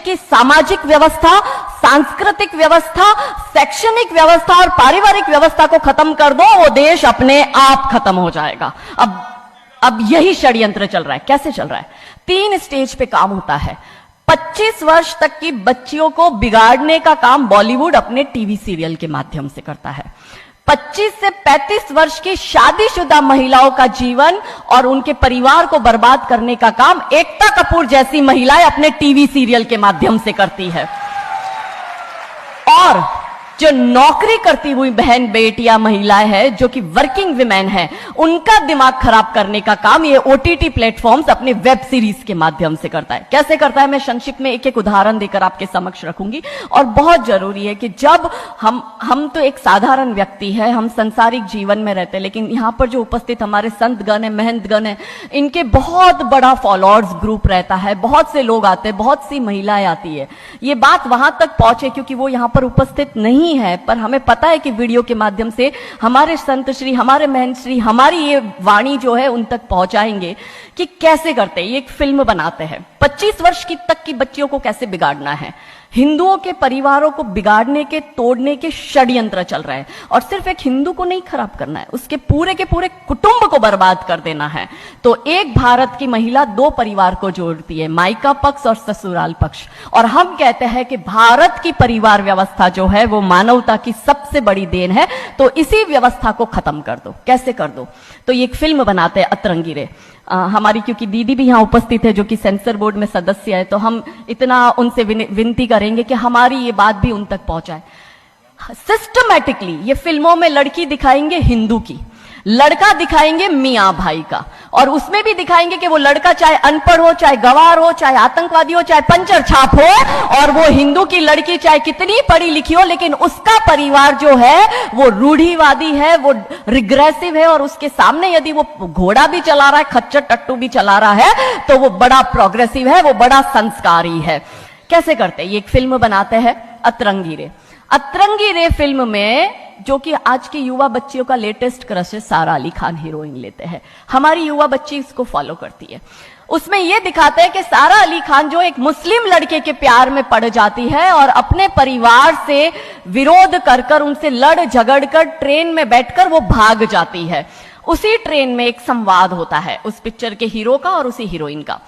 की सामाजिक व्यवस्था, सांस्कृतिक व्यवस्था, शैक्षणिक व्यवस्था और पारिवारिक व्यवस्था को खत्म कर दो, वो देश अपने आप खत्म हो जाएगा। अब यही षड्यंत्र चल रहा है। कैसे चल रहा है? 3 स्टेज पे काम होता है। 25 वर्ष तक की बच्चियों को बिगाड़ने का काम बॉलीवुड अपने टीवी सीरियल के माध्यम से करता है। 25 से 35 वर्ष की शादीशुदा महिलाओं का जीवन और उनके परिवार को बर्बाद करने का काम एकता कपूर जैसी महिलाएं अपने टीवी सीरियल के माध्यम से करती है। और जो नौकरी करती हुई बहन बेटियां महिलाएं हैं, जो कि वर्किंग विमेन है, उनका दिमाग खराब करने का काम ये ओटीटी प्लेटफॉर्म्स अपने वेब सीरीज के माध्यम से करता है। कैसे करता है मैं संक्षिप्त में एक एक उदाहरण देकर आपके समक्ष रखूंगी। और बहुत जरूरी है कि जब हम तो एक साधारण व्यक्ति है, हम संसारिक जीवन में रहते हैं, लेकिन यहां पर जो उपस्थित हमारे संतगण है, महंतगण है, इनके बहुत बड़ा फॉलोअर्स ग्रुप रहता है, बहुत से लोग आते हैं, बहुत सी महिलाएं आती है। ये बात वहां तक पहुंचे क्योंकि वो यहां पर उपस्थित नहीं है, पर हमें पता है कि वीडियो के माध्यम से हमारे संत श्री, हमारे महंत श्री हमारी ये वाणी जो है उन तक पहुंचाएंगे कि कैसे करते हैं। ये एक फिल्म बनाते हैं, 25 वर्ष की तक की बच्चियों को कैसे बिगाड़ना है। हिंदुओं के परिवारों को बिगाड़ने के, तोड़ने के षड्यंत्र चल रहे हैं। और सिर्फ एक हिंदू को नहीं खराब करना है, उसके पूरे के पूरे कुटुंब को बर्बाद कर देना है। तो एक भारत की महिला 2 परिवार को जोड़ती है, मायका पक्ष और ससुराल पक्ष। और हम कहते हैं कि भारत की परिवार व्यवस्था जो है वो मानवता की सबसे बड़ी देन है। तो इसी व्यवस्था को खत्म कर दो। कैसे कर दो? तो ये एक फिल्म बनाते हैं अतरंगी रे। हमारी क्योंकि दीदी भी यहां उपस्थित है जो कि सेंसर बोर्ड में सदस्य है, तो हम इतना उनसे विनती करेंगे कि हमारी ये बात भी उन तक पहुंचाए। सिस्टमैटिकली ये फिल्मों में लड़की दिखाएंगे हिंदू की, लड़का दिखाएंगे मियां भाई का, और उसमें भी दिखाएंगे कि वो लड़का चाहे अनपढ़ हो, चाहे गवार हो, चाहे आतंकवादी हो, चाहे पंचर छाप हो, और वो हिंदू की लड़की चाहे कितनी पढ़ी लिखी हो, लेकिन उसका परिवार जो है वो रूढ़िवादी है, वो रिग्रेसिव है, और उसके सामने यदि वो घोड़ा भी चला रहा है, खच्चर टट्टू भी चला रहा है, तो वो बड़ा प्रोग्रेसिव है, वो बड़ा संस्कारी है। कैसे करते हैं? ये एक फिल्म बनाते हैं अतरंगी रे। अतरंगी रे फिल्म में जो कि आज की युवा बच्चियों का लेटेस्ट क्रश है, सारा अली खान हीरोइन लेते हैं। हमारी युवा बच्ची इसको फॉलो करती है। उसमें यह दिखाते हैं कि सारा अली खान जो एक मुस्लिम लड़के के प्यार में पड़ जाती है और अपने परिवार से विरोध कर कर, उनसे लड़ झगड़ कर ट्रेन में बैठकर वो भाग जाती है। उसी ट्रेन में एक संवाद होता है उस पिक्चर के हीरो का और उसी हीरोइन का।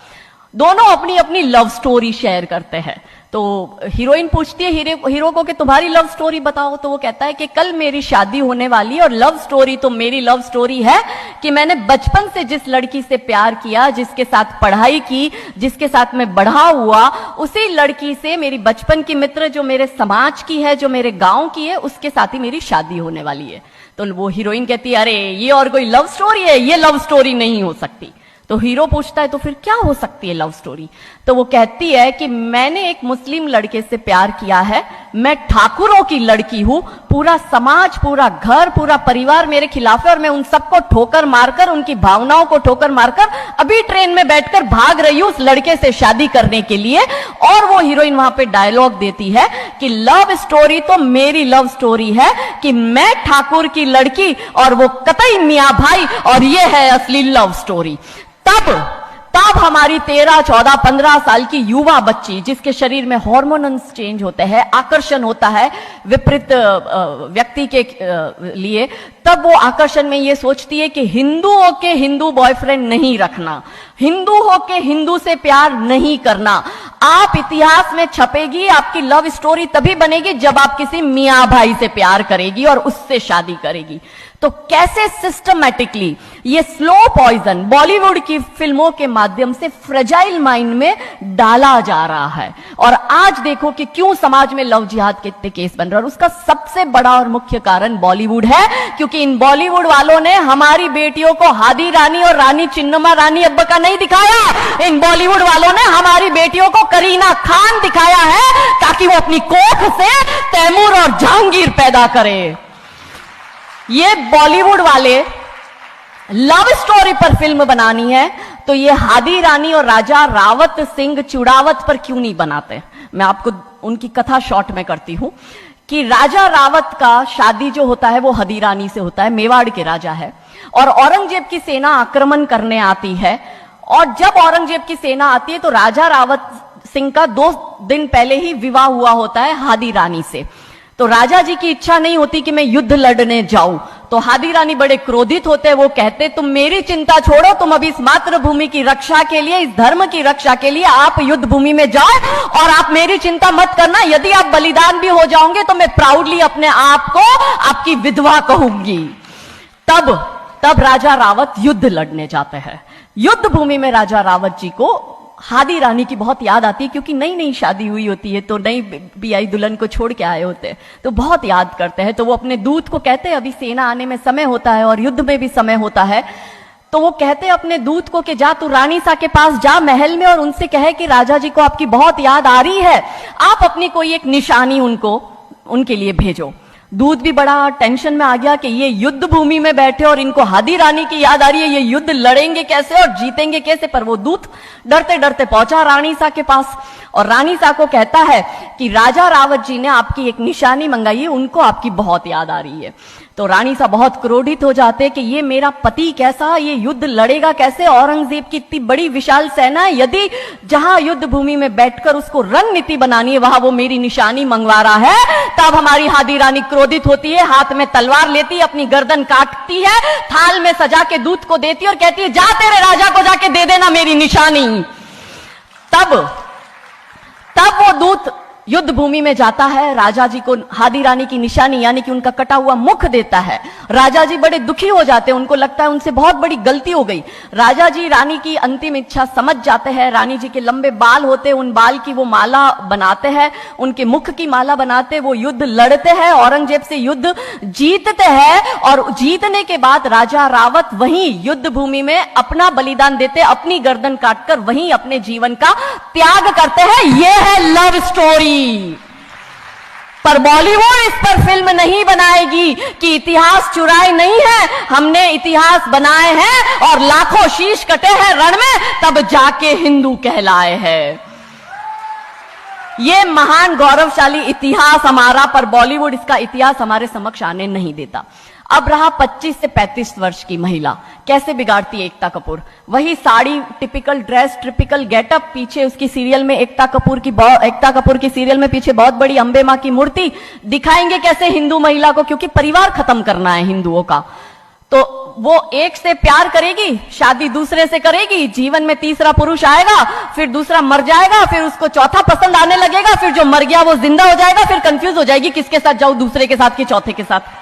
दोनों अपनी अपनी लव स्टोरी शेयर करते हैं। तो हीरोइन पूछती है हीरो को कि तुम्हारी लव स्टोरी बताओ। तो वो कहता है कि कल मेरी शादी होने वाली है और लव स्टोरी तो मेरी लव स्टोरी है कि मैंने बचपन से जिस लड़की से प्यार किया, जिसके साथ पढ़ाई की, जिसके साथ मैं बढ़ा हुआ, उसी लड़की से मेरी बचपन की मित्र जो मेरे समाज की है, जो मेरे गांव की है, उसके साथ ही मेरी शादी होने वाली है। तो वो हीरोइन कहती है अरे ये और कोई लव स्टोरी है, ये लव स्टोरी नहीं हो सकती। तो हीरो पूछता है तो फिर क्या हो सकती है लव स्टोरी? तो वो कहती है कि मैंने एक मुस्लिम लड़के से प्यार किया है, मैं ठाकुरों की लड़की हूं, पूरा समाज, पूरा घर, पूरा परिवार मेरे खिलाफ है और मैं उन सबको ठोकर मारकर, उनकी भावनाओं को ठोकर मारकर अभी ट्रेन में बैठकर भाग रही हूं उस लड़के से शादी करने के लिए। और वो हीरोइन वहां पे डायलॉग देती है कि लव स्टोरी तो मेरी लव स्टोरी है कि मैं ठाकुर की लड़की और वो कतई मियां भाई, और ये है असली लव स्टोरी। तब हमारी 13, 14, 15 साल की युवा बच्ची, जिसके शरीर में हार्मोन्स चेंज होते हैं, आकर्षण होता है विपरीत व्यक्ति के लिए, तब वो आकर्षण में ये सोचती है कि हिंदू होके हिंदू बॉयफ्रेंड नहीं रखना, हिंदू होके हिंदू से प्यार नहीं करना। आप इतिहास में छपेगी, आपकी लव स्टोरी तभी बनेगी जब आप किसी मियां भाई से प्यार करेगी और उससे शादी करेगी। तो कैसे सिस्टमैटिकली ये स्लो पॉइजन बॉलीवुड की फिल्मों के माध्यम से फ्रेजाइल माइंड में डाला जा रहा है। और आज देखो कि क्यों समाज में लव जिहाद के इतने केस बन रहे हैं, और उसका सबसे बड़ा और मुख्य कारण बॉलीवुड है, क्योंकि इन बॉलीवुड वालों ने हमारी बेटियों को हादी रानी और रानी चिन्नमा रानी अब्बा का नहीं दिखाया। इन बॉलीवुड वालों ने हमारी बेटियों को करीना खान दिखाया है ताकि वो अपनी कोख से तैमूर और जहांगीर पैदा करे। ये बॉलीवुड वाले लव स्टोरी पर फिल्म बनानी है तो ये हादी रानी और राजा रावत सिंह चुड़ावत पर क्यों नहीं बनाते? मैं आपको उनकी कथा शॉर्ट में करती हूं कि राजा रावत का शादी जो होता है वो हादी रानी से होता है, मेवाड़ के राजा है, और औरंगजेब की सेना आक्रमण करने आती है। और जब औरंगजेब की सेना आती है तो राजा रावत सिंह का 2 दिन पहले ही विवाह हुआ होता है हादी रानी से। तो राजा जी की इच्छा नहीं होती कि मैं युद्ध लड़ने जाऊं, तो हादी रानी बड़े क्रोधित होते हैं। वो कहते तुम मेरी चिंता छोड़ो, तुम अभी इस मातृभूमि की रक्षा के लिए, इस धर्म की रक्षा के लिए आप युद्ध भूमि में जाओ और आप मेरी चिंता मत करना। यदि आप बलिदान भी हो जाओगे तो मैं प्राउडली अपने आप को आपकी विधवा कहूंगी। तब राजा रावत युद्ध लड़ने जाते हैं। युद्ध भूमि में राजा रावत जी को हादी रानी की बहुत याद आती है, क्योंकि नई नई शादी हुई होती है, तो नई बियाई दुल्हन को छोड़ के आए होते हैं, तो बहुत याद करते हैं। तो वो अपने दूत को कहते हैं अभी सेना आने में समय होता है और युद्ध में भी समय होता है, तो वो कहते हैं अपने दूत को कि जा तू रानी सा के पास जा महल में और उनसे कहे कि राजा जी को आपकी बहुत याद आ रही है, आप अपनी कोई एक निशानी उनके लिए भेजो। दूत भी बड़ा टेंशन में आ गया कि ये युद्ध भूमि में बैठे और इनको हादी रानी की याद आ रही है, ये युद्ध लड़ेंगे कैसे और जीतेंगे कैसे। पर वो दूत डरते डरते पहुंचा रानी सा के पास और रानी सा को कहता है कि राजा रावत जी ने आपकी एक निशानी मंगाई है, उनको आपकी बहुत याद आ रही है। तो रानी सा बहुत क्रोधित हो जाते हैं कि ये मेरा पति कैसा, ये युद्ध लड़ेगा कैसे, औरंगजेब की इतनी बड़ी विशाल सेना है, यदि जहां युद्ध भूमि में बैठकर उसको रणनीति बनानी है वहां वो मेरी निशानी मंगवा रहा है। तब हमारी हादी रानी क्रोधित होती है, हाथ में तलवार लेती है, अपनी गर्दन काटती है, थाल में सजा के दूत को देती है और कहती है जा तेरे राजा को जाके दे देना मेरी निशानी। तब वो दूत युद्ध भूमि में जाता है, राजा जी को हादी रानी की निशानी यानी कि उनका कटा हुआ मुख देता है। राजा जी बड़े दुखी हो जाते हैं, उनको लगता है उनसे बहुत बड़ी गलती हो गई। राजा जी रानी की अंतिम इच्छा समझ जाते हैं। रानी जी के लंबे बाल होते हैं, उन बाल की वो माला बनाते हैं, उनके मुख की माला बनाते हैं, वो युद्ध लड़ते हैं, औरंगजेब से युद्ध जीतते हैं और जीतने के बाद राजा रावत वहीं युद्ध भूमि में अपना बलिदान देते, अपनी गर्दन काटकर वहीं अपने जीवन का त्याग करते हैं। यह है लव स्टोरी। पर बॉलीवुड इस पर फिल्म नहीं बनाएगी कि इतिहास चुराए नहीं है, हमने इतिहास बनाए हैं और लाखों शीश कटे हैं रण में, तब जाके हिंदू कहलाए हैं। ये महान गौरवशाली इतिहास हमारा, पर बॉलीवुड इसका इतिहास हमारे समक्ष आने नहीं देता। अब रहा 25 से 35 वर्ष की महिला, कैसे बिगाड़ती है एकता कपूर। वही sari, typical dress, typical getup, पीछे उसकी सीरियल में एकता कपूर की सीरियल में पीछे बहुत बड़ी अंबे मां की मूर्ति। दिखाएंगे कैसे हिंदू महिला को, क्योंकि परिवार खत्म करना है हिंदुओं का। तो वो एक से प्यार करेगी, शादी दूसरे से करेगी, जीवन में तीसरा पुरुष आएगा, फिर दूसरा मर जाएगा, फिर उसको चौथा पसंद आने लगेगा, फिर जो मर गया वो जिंदा हो जाएगा, फिर कंफ्यूज हो जाएगी किसके साथ जाऊं, दूसरे के साथ कि चौथे के साथ।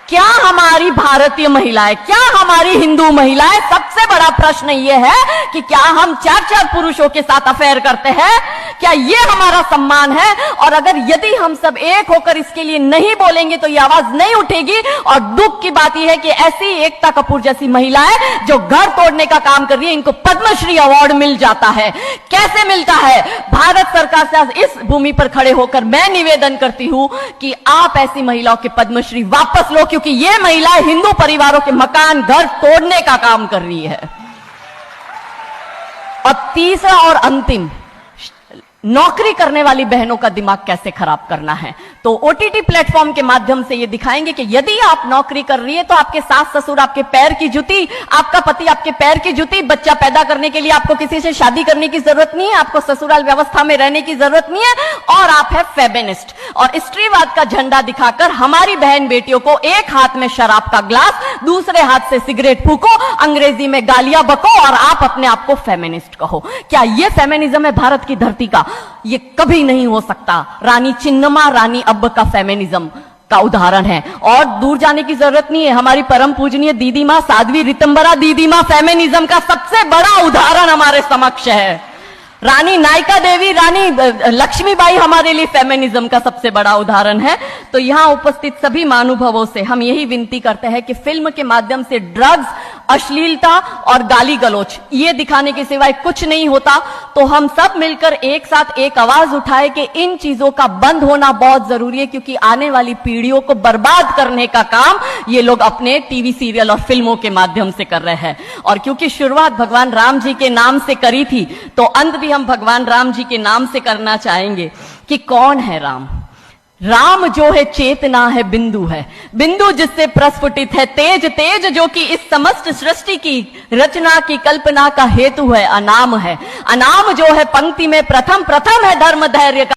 क्या हमारी भारतीय महिलाएं, क्या हमारी हिंदू महिलाएं, सबसे बड़ा प्रश्न यह है कि क्या हम 4-4 पुरुषों के साथ अफेयर करते हैं? क्या ये हमारा सम्मान है? और अगर यदि हम सब एक होकर इसके लिए नहीं बोलेंगे तो ये आवाज नहीं उठेगी। और दुख की बात यह है कि ऐसी एकता कपूर जैसी महिलाएं जो घर तोड़ने का काम कर रही है, इनको पद्मश्री अवार्ड मिल जाता है। कैसे मिलता है? भारत सरकार से आज इस भूमि पर खड़े होकर मैं निवेदन करती हूं कि आप ऐसी महिलाओं के पद्मश्री वापस लो, क्योंकि ये महिलाएं हिंदू परिवारों के मकान, घर तोड़ने का काम कर रही है। और तीसरा और अंतिम, नौकरी करने वाली बहनों का दिमाग कैसे खराब करना है। तो ओटीटी प्लेटफॉर्म के माध्यम से ये दिखाएंगे कि यदि आप नौकरी कर रही है तो आपके सास ससुर आपके पैर की जूती, आपका पति आपके पैर की जूती। बच्चा पैदा करने के लिए आपको किसी से शादी करने की जरूरत नहीं है, आपको ससुराल व्यवस्था में रहने की जरूरत नहीं है, और आप है फेमिनिस्ट। और स्त्रीवाद का झंडा दिखाकर हमारी बहन बेटियों को एक हाथ में शराब का ग्लास, दूसरे हाथ से सिगरेट फूको, अंग्रेजी में गालियां बको और आप अपने आप को फेमिनिस्ट कहो। क्या यह फेमिनिज्म है भारत की धरती का? ये कभी नहीं हो सकता। रानी चिन्नमा, रानी अब्ब का फेमिनिज्म का उदाहरण है, और दूर जाने की जरूरत नहीं है। हमारी परम पूजनीय दीदी मां साध्वी रितंबरा दीदी मां फेमिनिज्म का सबसे बड़ा उदाहरण हमारे समक्ष है। रानी नायका देवी, रानी लक्ष्मीबाई हमारे लिए फेमिनिज्म का सबसे बड़ा उदाहरण है। तो यहां उपस्थित सभी महानुभावों से हम यही विनती करते हैं कि फिल्म के माध्यम से ड्रग्स, अश्लीलता और गाली गलौच ये दिखाने के सिवाय कुछ नहीं होता। तो हम सब मिलकर एक साथ एक आवाज उठाए कि इन चीजों का बंद होना बहुत जरूरी है, क्योंकि आने वाली पीढ़ियों को बर्बाद करने का काम ये लोग अपने टीवी सीरियल और फिल्मों के माध्यम से कर रहे हैं। और क्योंकि शुरुआत भगवान राम जी के नाम से करी थी, तो अंत भी हम भगवान राम जी के नाम से करना चाहेंगे कि कौन है राम। राम जो है चेतना है, बिंदु है, बिंदु जिससे प्रस्फुटित है तेज, तेज जो कि इस समस्त सृष्टि की रचना की कल्पना का हेतु है, अनाम है, अनाम जो है पंक्ति में प्रथम, प्रथम है धर्म धैर्य का